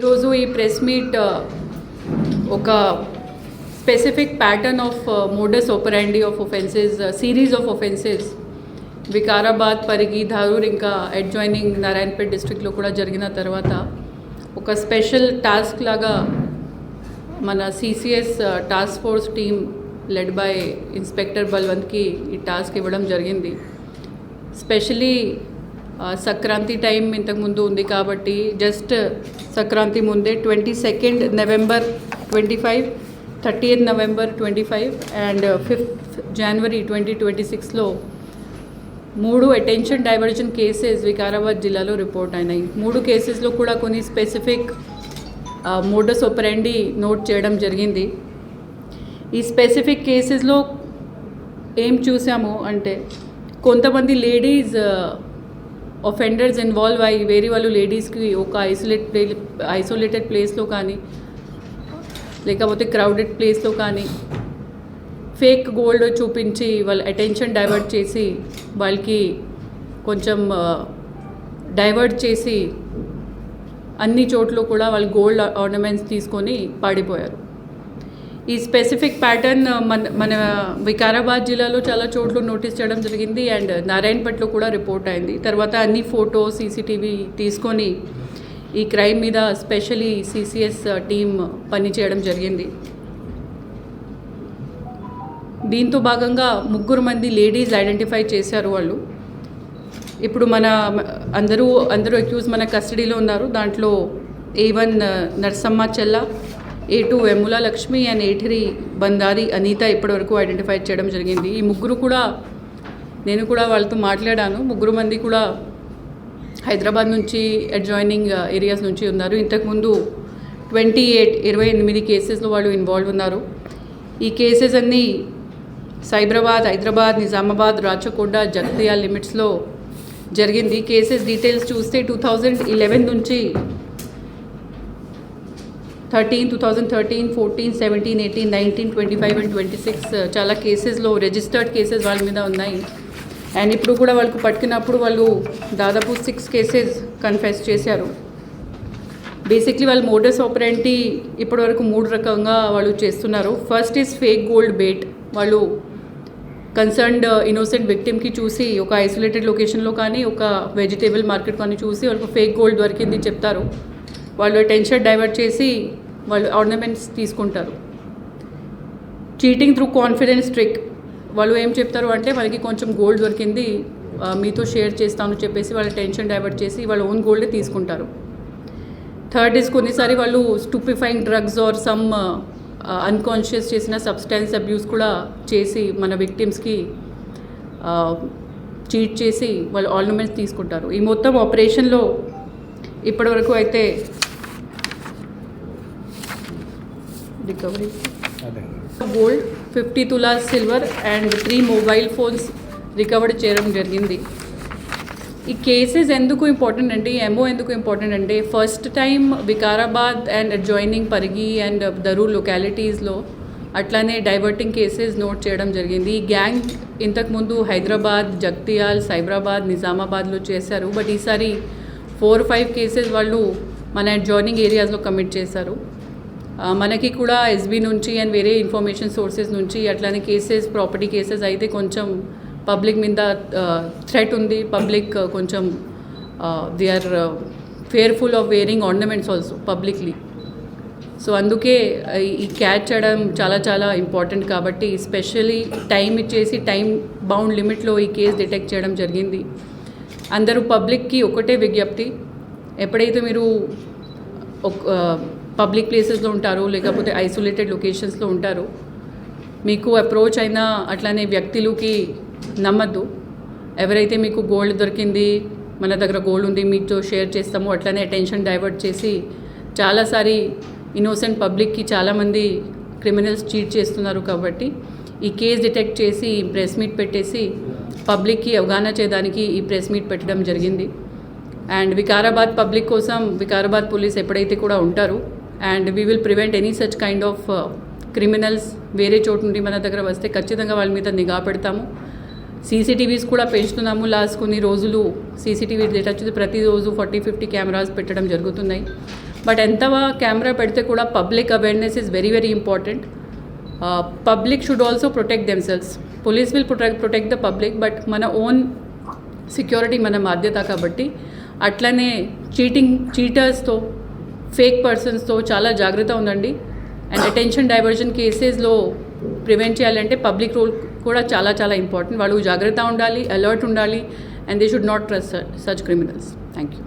ఈరోజు ఈ press meet ఒక specific pattern of modus ఆపరాండి of offences, series of offences Vikarabad, Parigi, Dharur ఇంకా అడ్జాయినింగ్ నారాయణపేట్ డిస్ట్రిక్ట్లో కూడా జరిగిన తర్వాత ఒక స్పెషల్ టాస్క్ లాగా మన CCS task force team led by inspector బల్వంత్కి ఈ టాస్క్ ఇవ్వడం జరిగింది. స్పెషలీ సంక్రాంతి టైం ఇంతకుముందు ఉంది కాబట్టి జస్ట్ సంక్రాంతి ముందే 22 నవంబర్ 25, 30 నవంబర్ 25 అండ్ 5 జనవరి 2026లో 3 అటెన్షన్ డైవర్జన్ కేసెస్ వికారాబాద్ జిల్లాలో రిపోర్ట్ అయినాయి. 3 కేసెస్లో కూడా కొన్ని స్పెసిఫిక్ మోడస్ ఆపరాండి నోట్ చేయడం జరిగింది. ఈ స్పెసిఫిక్ కేసెస్లో ఏం చూసాము అంటే కొంతమంది లేడీస్ ఒఫెండర్స్ ఇన్వాల్వ్ అయ్యి వేరే వాళ్ళు లేడీస్కి ఒక ఐసోలేటెడ్ ప్లేస్లో కానీ లేకపోతే క్రౌడెడ్ ప్లేస్లో కానీ ఫేక్ గోల్డ్ చూపించి వాళ్ళ అటెన్షన్ డైవర్ట్ చేసి వాళ్ళకి కొంచెం డైవర్ట్ చేసి అన్ని చోట్ల కూడా వాళ్ళు గోల్డ్ ఆర్నమెంట్స్ తీసుకొని పాడిపోయారు. ఈ స్పెసిఫిక్ ప్యాటర్న్ మన వికారాబాద్ జిల్లాలో చాలా చోట్ల నోటీస్ చేయడం జరిగింది అండ్ నారాయణపేటలో కూడా రిపోర్ట్ అయింది. తర్వాత అన్ని ఫోటో సీసీటీవీ తీసుకొని ఈ క్రైమ్ మీద స్పెషలీ సిసిఎస్ టీమ్ పనిచేయడం జరిగింది. దీంతో భాగంగా 3 మంది లేడీస్ ఐడెంటిఫై చేశారు. వాళ్ళు ఇప్పుడు మన అందరూ అక్యూజ్ మన కస్టడీలో ఉన్నారు. దాంట్లో A1 Narsamma Chella, A2 Vemula Lakshmi and A3 Bandari Anitha ఇప్పటివరకు ఐడెంటిఫై చేయడం జరిగింది. ఈ 3 కూడా నేను కూడా వాళ్ళతో మాట్లాడాను. 3 మంది కూడా హైదరాబాద్ నుంచి అడ్జాయినింగ్ ఏరియాస్ నుంచి ఉన్నారు. ఇంతకుముందు 28 కేసెస్లో వాళ్ళు ఇన్వాల్వ్ ఉన్నారు. ఈ కేసెస్ అన్నీ సైబరాబాద్, హైదరాబాద్, నిజామాబాద్, రాచకొండ, జగిత్యాల లిమిట్స్లో జరిగింది. కేసెస్ డీటెయిల్స్ చూస్తే 2011 నుంచి 2013, 14, 17, 18, 19, 25 అండ్ 26 చాలా కేసెస్లో రిజిస్టర్డ్ కేసెస్ వాళ్ళ మీద ఉన్నాయి. అండ్ ఇప్పుడు కూడా వాళ్ళకు పట్టుకున్నప్పుడు వాళ్ళు దాదాపు 6 కేసెస్ కన్ఫెస్ చేశారు. బేసిక్లీ వాళ్ళు మోడస్ ఆపరాండి ఇప్పటివరకు 3 రకంగా వాళ్ళు చేస్తున్నారు. First is fake gold bait. వాళ్ళు కన్సర్న్డ్ ఇన్నోసెంట్ విక్టిమ్కి చూసి ఒక ఐసోలేటెడ్ లొకేషన్లో కానీ ఒక వెజిటేబుల్ మార్కెట్ కానీ చూసి వాళ్ళకు ఫేక్ గోల్డ్ దొరికింది చెప్తారు. వాళ్ళు అటెన్షన్ డైవర్ట్ చేసి వాళ్ళు ఆర్నమెంట్స్ తీసుకుంటారు. Cheating through confidence trick. వాళ్ళు ఏం చెప్తారు అంటే వాళ్ళకి కొంచెం గోల్డ్ దొరికింది మీతో షేర్ చేస్తాను చెప్పేసి వాళ్ళ టెన్షన్ డైవర్ట్ చేసి వాళ్ళ ఓన్ గోల్డే తీసుకుంటారు. థర్డ్ ఇస్ కొన్నిసారి వాళ్ళు స్టూపిఫైయింగ్ డ్రగ్స్ ఆర్ సమ్ అన్కాన్షియస్ చేసిన సబ్స్టాన్స్ అబ్యూస్ కూడా చేసి మన విక్టిమ్స్కి చీట్ చేసి వాళ్ళు ఆర్నమెంట్స్ తీసుకుంటారు. ఈ మొత్తం ఆపరేషన్లో ఇప్పటివరకు అయితే recovery gold, 50 tolas silver and 3 mobile phones recover చేయడం జరిగింది. ఈ కేసెస్ ఎందుకు ఇంపార్టెంట్ అంటే, ఎంఓ ఎందుకు ఇంపార్టెంట్ అంటే first time Vikarabad and adjoining Parigi and Dharur లొకాలిటీస్లో అట్లానే డైవర్టింగ్ కేసెస్ నోట్ చేయడం జరిగింది. ఈ గ్యాంగ్ ఇంతకుముందు హైదరాబాద్, జగిత్యాల, సైబరాబాద్, నిజామాబాద్లో చేశారు. బట్ ఈసారి 4-5 కేసెస్ వాళ్ళు మన అడ్జాయినింగ్ ఏరియాస్లో కమిట్ చేశారు. మనకి కూడా ఎస్బీ నుంచి అండ్ వేరే ఇన్ఫర్మేషన్ సోర్సెస్ నుంచి అట్లానే కేసెస్, ప్రాపర్టీ కేసెస్ అయితే కొంచెం పబ్లిక్ మీద థ్రెట్ ఉంది. పబ్లిక్ కొంచెం they are fearful of wearing ornaments also publicly. So అందుకే ఈ క్యాచ్ చేయడం చాలా చాలా ఇంపార్టెంట్. కాబట్టి స్పెషలీ టైం ఇచ్చేసి టైం బౌండ్ లిమిట్లో ఈ కేసు డిటెక్ట్ చేయడం జరిగింది. అందరూ పబ్లిక్కి ఒకటే విజ్ఞప్తి, ఎప్పుడైతే మీరు పబ్లిక్ ప్లేసెస్లో ఉంటారో లేకపోతే ఐసోలేటెడ్ లొకేషన్స్లో ఉంటారో మీకు అప్రోచ్ అయినా అట్లానే వ్యక్తులకి నమ్మద్దు. ఎవరైతే మీకు గోల్డ్ దొరికింది, మన దగ్గర గోల్డ్ ఉంది, మీతో షేర్ చేస్తాము అట్లానే అటెన్షన్ డైవర్ట్ చేసి చాలాసారి ఇన్నోసెంట్ పబ్లిక్కి చాలామంది క్రిమినల్స్ చీట్ చేస్తున్నారు. కాబట్టి ఈ కేసు డిటెక్ట్ చేసి ప్రెస్ మీట్ పెట్టేసి పబ్లిక్కి అవగాహన చేయడానికి ఈ ప్రెస్ మీట్ పెట్టడం జరిగింది. అండ్ వికారాబాద్ పబ్లిక్ కోసం వికారాబాద్ పోలీస్ ఎప్పుడైతే కూడా ఉంటారు and we will prevent any such kind of criminals వేరే చోటు నుండి మన దగ్గర వస్తే ఖచ్చితంగా వాళ్ళ మీద నిఘా పెడతాము. సీసీటీవీస్ కూడా పెంచుతున్నాము. లాస్ట్ కొన్ని రోజులు సీసీటీవీ డేటా చూసి ప్రతిరోజు 40-50 కెమెరాస్ పెట్టడం జరుగుతున్నాయి. బట్ ఎంత కెమెరా పెడితే కూడా public awareness is very very important. Public should also protect themselves. Police will protect the public, but మన ఓన్ సెక్యూరిటీ మన బాధ్యత కాబట్టి అట్లనే చీటర్స్తో ఫేక్ పర్సన్స్తో చాలా జాగ్రత్త ఉందండి. అండ్ అటెన్షన్ డైవర్జన్ కేసెస్లో ప్రివెంట్ చేయాలంటే పబ్లిక్ రోల్ కూడా చాలా చాలా ఇంపార్టెంట్. వాళ్ళు జాగ్రత్త ఉండాలి, అలర్ట్ ఉండాలి, and they should not trust such criminals. Thank you.